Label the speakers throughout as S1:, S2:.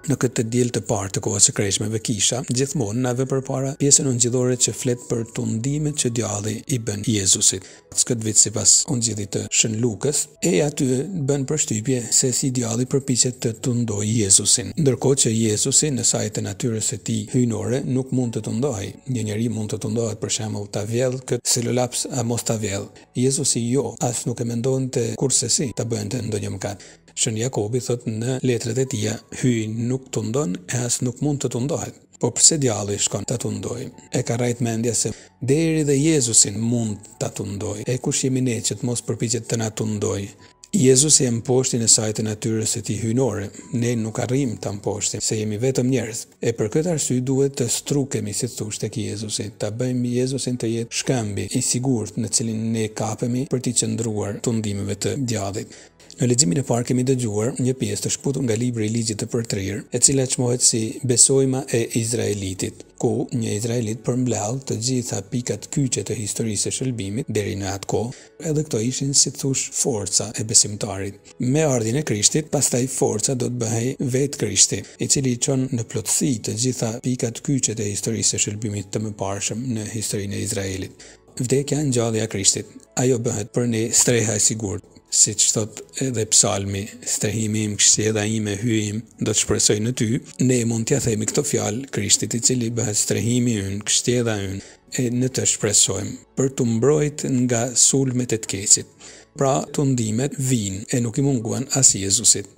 S1: Në këtë diell të parë të kohës së kreshmeve kisha gjithmonë nave përpara pjesën ungjillore që flet për tundimet që djalli i bën Jezusit. Këtë vit sipas ungjillit të Shën Lukës, aty bën përshtypje se si djalli përpiqet të tundojë Jezusin, ndërkohë që Jezusi në sajtë të natyrës së tij hyjnore nuk mund të tundojë. Një njeri mund të tundohet për shembull ta vjedh këtë selolaps a mos ta vjedh. Jezusi jo, as nuk e mendonte kurse si ta bënte ndonjë mëkat. Shën Jakobi thot në letrat e tija, hyj nuk tundon e as nuk mund të tundohet. Po pse djalli shkon ta tundoj? E ka rajt mendja se deri dhe Jezusin mund ta tundoj. Kush jemi ne që të mos përpiqet të na tundoj? Jezusi e mposhti në sajtë natyrës së tij hyjnore. Ne nuk arrim ta mposhtim, se jemi vetëm njerëz. Për këtë arsye duhet të strukemi, si thosh tek Jezusi, ta bëjmë Jezusin të jetë shkëmbi i sigurt në cilin ne kapemi për të qëndruar tundimeve të djallit. Në leximin e parë kemi dëgjuar një pjesë të shkputur nga libri i ligjit të përtrirë, e cila quhet si besojma e Izraelitit, ku një izraelit përmbledh të gjitha pikat kyçe të historisë së shëlbimit deri në atë kohë, edhe këto ishin si thosh forca e besimtarit. Me ardhin e Krishtit, pastaj forca do të bëhej vetë Krishti, i cili çon në plotësi të gjitha pikat kyçe të historisë së shëlbimit të mëparshëm në historinë e Izraelit. Vdekja e ngjallja e Krishtit, ajo bëhet për ne streha e sigurt. Siç thot edhe psalmi, strehimi im, kështjela ime, hyjim, do të shpresoj në ty, ne mund t'ja themi këto fjalë Krishtit, i cili bëhet strehimi ynë, kështjela ynë, e në të shpresojmë, për të mbrojtë nga sulmet e të keqit. Pra, tundimet vijnë e nuk i munguan as Jezusit.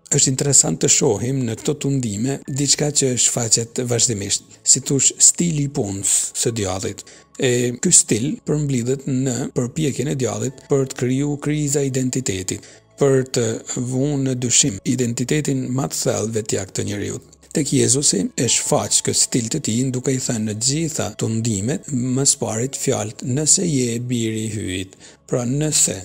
S1: Është interesant të shohim në këto tundime diçka që shfaqet vazhdimisht, si thosh stili i punës së djallit. Ky stil përmblidhet në përpjekjen e djallit për të kriju kriza identiteti, për të vënë në dyshim identitetin më të thellë vetjak të njeriu. Tek Jezusi e shfaq këtë stil të tij duke i thënë në gjitha tundimet më së parit fjalët nëse je biri i hyjit. Pra nëse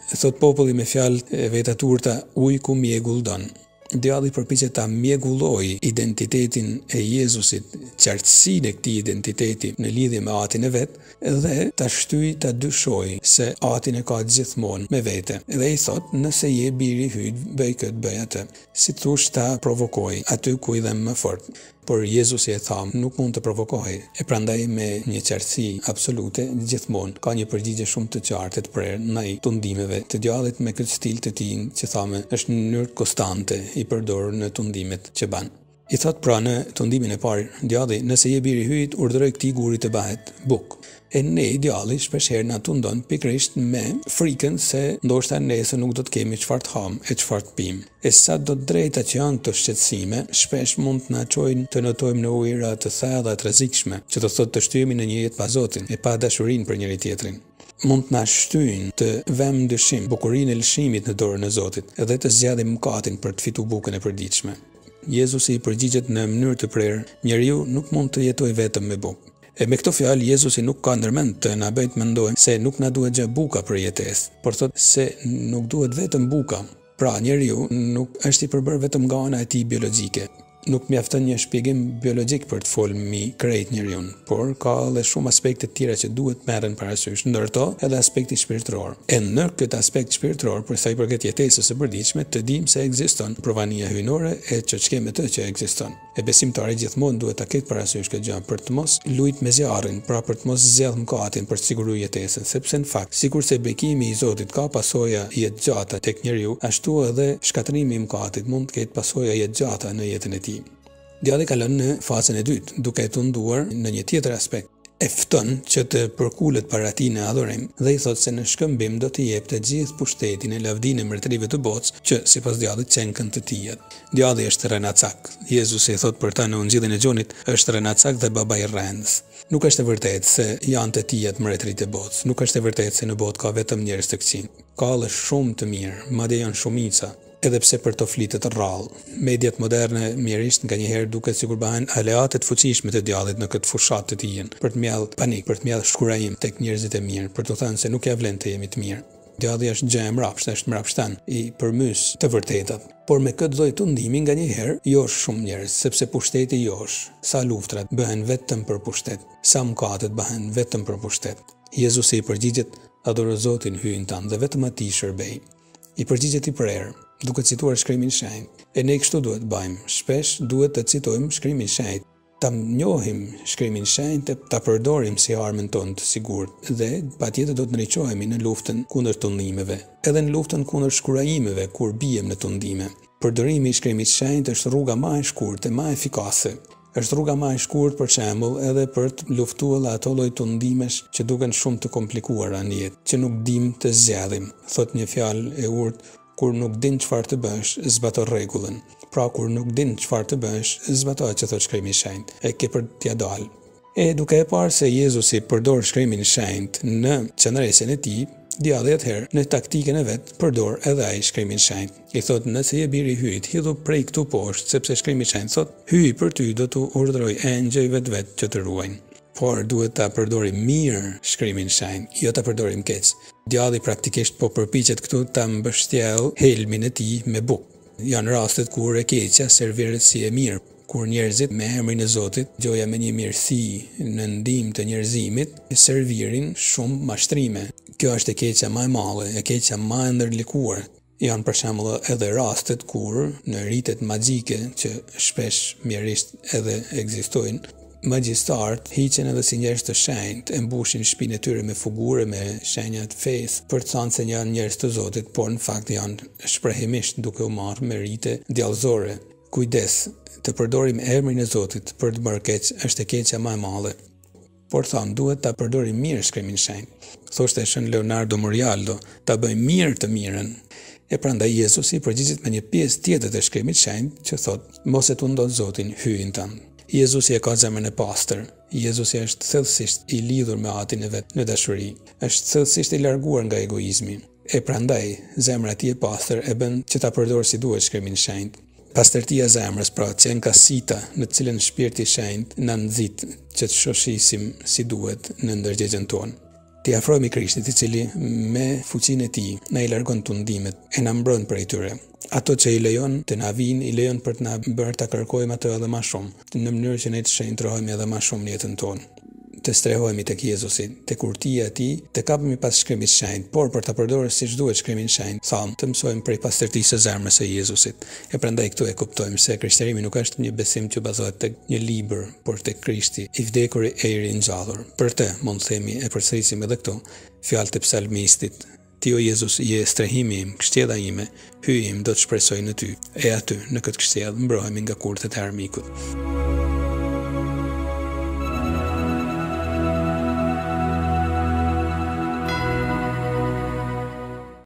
S1: thot populli me fjalë vetaturta ujku mjegull don. Djalli përpiqet ta mjegullojë identitetin e Jezusit, qartësinë e këtij identiteti në lidhje me atin e vet, dhe ta shtyjë ta dyshojë se atin e ka gjithmonë me vete. Dhe i thot, nëse je biri i hyjit, bëj këtë, bëj atë. Si thosh ta provokoj aty ku i dhem më fort. Por Jezusi e tha, nuk mund të provokohej. Prandaj me një qartësi absolute gjithmonë ka një përgjigje shumë të qartë të prerë ndaj tundimeve të djallit me këtë stil të tij që thamë është në mënyrë konstante i përdorur në tundimet që ban. I thot pra në tundimin e parë, djalli nëse je biri i hyjit, urdhëroi këtij guri të bëhet buk. Ne djalli shpeshherë na tundon pikërisht me frikën se ndoshta nesër nuk do të kemi çfarë të ham e çfarë të pim. Sa do të drejta që janë këto shqetësime, shpesh mund të na çojnë të notojmë në ujëra të thella të rrezikshme, që do thotë të shtyhemi në një jetë pa Zotin e pa dashurinë për njëri tjetrin. Mund të na shtyjnë të vëmë në dyshim bukurinë e lëshimit në dorën e Zotit, edhe të zgjidhim mëkatin për të fituar bukën e përditshme. Jezusi i përgjigjet në mënyrë të prerë, njeriu nuk mund të jetojë vetëm me bukë. Me këto fjalë Jezusi nuk ka ndërmend të na bëjë të mendojmë se nuk na duhet gjë buka për jetesë, por thotë se nuk duhet vetëm buka. Pra njeriu nuk është i përbërë vetëm nga ana e tij biologjike. Nuk mjafton një shpjegim biologjik për të folur mbi krejt njeriu, por ka edhe shumë aspekte të tjera që duhet merren parasysh, ndërto edhe aspekti shpirtëror. Në këtë aspekt shpirtëror, për sa i përket jetesës së përditshme, të dimë se ekziston provania hyjnore e çoçkeme të që ekziston. Besimtari gjithmonë duhet ta ketë parasysh këtë gjë për të mos lujt me zjarrin, pra për të mos zgjedh mëkatin për të siguruar jetesën, sepse në fakt, sikurse bekimi i Zotit ka pasoja jetëgjata tek njeriu, ashtu edhe shkatërimi i mëkatit mund të ketë pasoja jetëgjata në jetën e tij. Djalli kalon në fazën e dytë, duke tunduar në një tjetër aspekt. Fton që të përkulet para tij në adhurim dhe i thot se në shkëmbim do t'i jep të gjithë pushtetin e lavdinë e mretërive të botës që sipas djallit qenkën të tij. Djalli është renacak. Jezusi i thot për ta në Ungjillin e Gjonit, është renacak dhe baba i rrendës. Nuk është e vërtetë se janë të tij mretëritë e botës. Nuk është e vërtetë se në botë ka vetëm njerëz të këqij. Ka edhe shumë të mirë, madje janë shumica. Edhe pse për to flitet rrallë. Mediat moderne mjerisht nganjëherë duket sikur bëhen aleate të fuqishme të djallit në këtë fushat të tij, për të mjell panik, për të mjell shkurajim tek njerëzit e mirë, për të thënë se nuk ja vlen të jemi të mirë. Djalli është gjë e mrapsht, është mrapshtan i përmys të vërtetat. Por me këtë lloj tundimi nganjëherë josh shumë njerëz, sepse pushteti josh. Sa luftrat bëhen vetëm për pushtet, sa mëkatet bëhen vetëm për pushtet. Jezusi i përgjigjet, adhuro Zotin hyjin tan dhe vetëm atij shërbej. I përgjigjet i prerë, duke cituar shkrimin e shenjtë. E ne kështu duhet bëjmë, shpesh duhet të citojmë Shkrimin Shenjtë, ta njohim Shkrimin Shenjtë, ta përdorim si armën tonë të sigurt dhe patjetër do të ndriçohemi në luftën kundër tundimeve, edhe në luftën kundër shkurajimeve kur bijem në tundime. Përdorimi i Shkrimit Shenjtë është rruga më e shkurtë e më efikase. Është rruga më e shkurtë për shembull edhe për të luftuar ato lloj tundimesh që duken shumë të komplikuara në jetë, që nuk dim të zgjedhim. Thot një fjalë e urtë, kur nuk din çfarë të bësh, zbato rregullën. Pra kur nuk din çfarë të bësh, zbato atë që thot Shkrimi i Shenjtë, e ke për t'ia dalë. E duke e parë se Jezusi përdor Shkrimin e Shenjtë në qendresën e tij, djalli atëherë në taktikën e vet përdor edhe ai Shkrimin e Shenjtë. I thot, nëse je biri i hyjt, hidhu prej këtu poshtë, sepse Shkrimi i Shenjtë thot, hyj për ty do të urdhëroj engjëj vet që të ruajnë. Por duhet ta përdorim mirë Shkrimin e Shenjtë, jo ta përdorim keq. Djalli praktikisht po përpiqet këtu ta mbështjellë helmin e tij me bukë. Janë rastet kur e keqja serviret si e mirë, kur njerëzit me emrin e Zotit, gjoja me një mirësi në ndihmë të njerëzimit, servirin shumë mashtrime. Kjo është e keqja më e madhe, e keqja më e ndërlikuar. Janë për shembull edhe rastet kur në ritet magjike që shpesh mjerisht edhe ekzistojnë, magjistarët hiqen edhe si njerëz të shenjtë, e mbushin shtëpinë e tyre me figure, me shenja të fesë, për të thënë se janë njerëz të Zotit, por në fakt janë shprehimisht duke u marrë me rite djallëzore. Kujdes, të përdorim emrin e Zotit për të bërë keq është e keqja më e madhe. Por thonë, duhet ta përdorim mirë Shkrimin e Shenjtë. Thoshte Shën Leonardo Morialdo, ta bëjmë mirë të mirën. E prandaj Jezusi përgjigjet me një pjesë tjetër të Shkrimit të Shenjtë që thotë, mos e tundon Zotin hyjin tënd. Jezusi e ka zemrën e pastër. Jezusi është thellësisht i lidhur me Atin e vet në dashuri. Është thellësisht i larguar nga egoizmi. E prandaj zemra e tij e pastër e bën që ta përdorë si duhet Shkrimin e Shenjtë. Pastërtia e zemrës, pra, që nga sita në të cilën Shpirti i Shenjtë na nxit që të shoqërisim si duhet në ndërgjegjen tonë. T'i afrohemi Krishtit, i cili me fuqinë e tij na i largon tundimet e na mbron prej tyre. Ato që i lejon të na vinë, i lejon për të na bërë ta kërkojmë ato edhe më shumë, në mënyrë që ne të shenjtrohemi edhe më shumë në jetën tonë. Të strehohemi tek Jezusi, tek urtia e tij, të kapemi pas Shkrimit të Shenjtë, por për ta përdorur siç duhet Shkrimin e Shenjtë, thamë të mësojmë prej pastërtisë së zemrës së Jezusit. E prandaj këtu e kuptojmë se krishterimi nuk është një besim që bazohet tek një libër, por tek Krishti, i vdekur e i ringjallur. Për të, mund të themi, e përsërisim edhe këtu fjalët e psalmistit. Ti o Jezus, je strehimi im, kështjella ime, hyjim do të shpresoj në ty, e aty në këtë kështjellë mbrohemi nga kurthet e armikut.